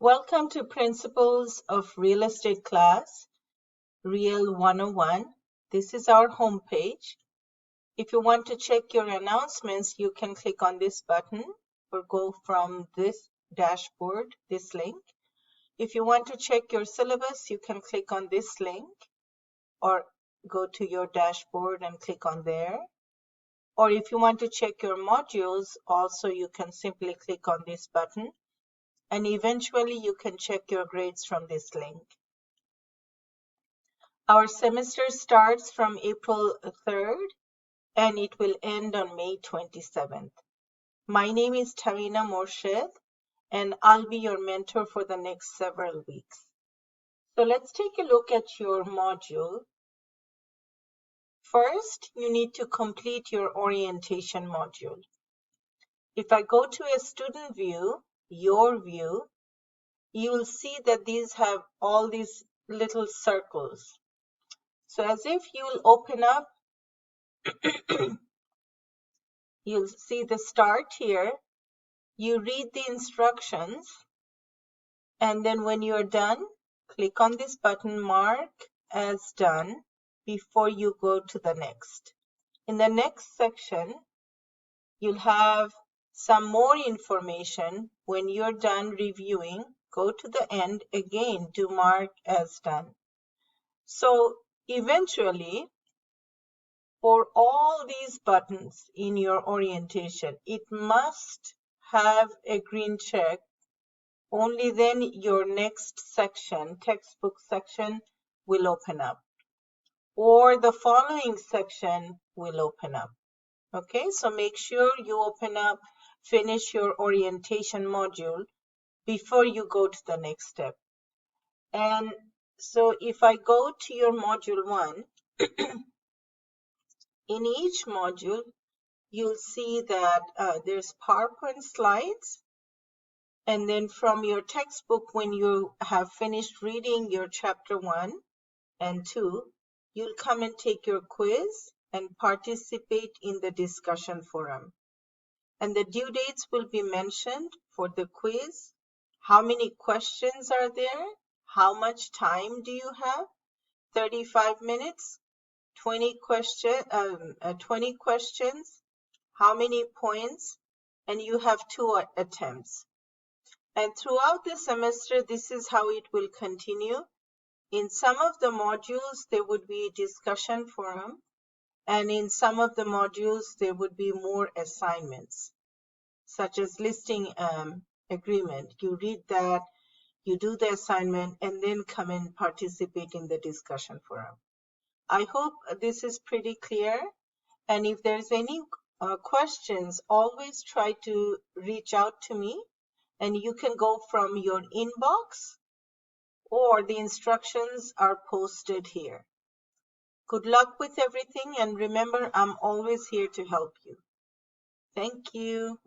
Welcome to Principles of Real Estate class, Real 101. This is our homepage. If you want to check your announcements, you can click on this button or go from this dashboard, this link. If you want to check your syllabus, you can click on this link or go to your dashboard and click on there. Or if you want to check your modules, also you can simply click on this button. And eventually you can check your grades from this link. Our semester starts from April 3rd and it will end on May 27th. My name is Tarina Morshed and I'll be your mentor for the next several weeks. So let's take a look at your module. First, you need to complete your orientation module. If I go to a student view, your view, you will see that these have all these little circles. So as if you will open up, you'll see the start here. You read the instructions, and then when you're done, click on this button, mark as done, before you go to the next. In the next section, you'll have some more information. When you're done reviewing, go to the end, again, do mark as done. So eventually, for all these buttons in your orientation, it must have a green check. Only then your next section, textbook section, will open up. Or the following section will open up. Okay, so make sure you open up, finish your orientation module before you go to the next step. And so if I go to your module 1, in each module, you'll see that there's PowerPoint slides. And then from your textbook, when you have finished reading your chapter 1 and 2, you'll come and take your quiz and participate in the discussion forum. And the due dates will be mentioned for the quiz. How many questions are there? How much time do you have? 35 minutes, 20 questions, how many points, and you have 2 attempts. And throughout the semester, this is how it will continue. In some of the modules, there would be discussion forum, and in some of the modules, there would be more assignments, such as listing agreement. You read that, you do the assignment, and then come and participate in the discussion forum. I hope this is pretty clear. And if there's any questions, always try to reach out to me. And you can go from your inbox or the instructions are posted here. Good luck with everything. And remember, I'm always here to help you. Thank you.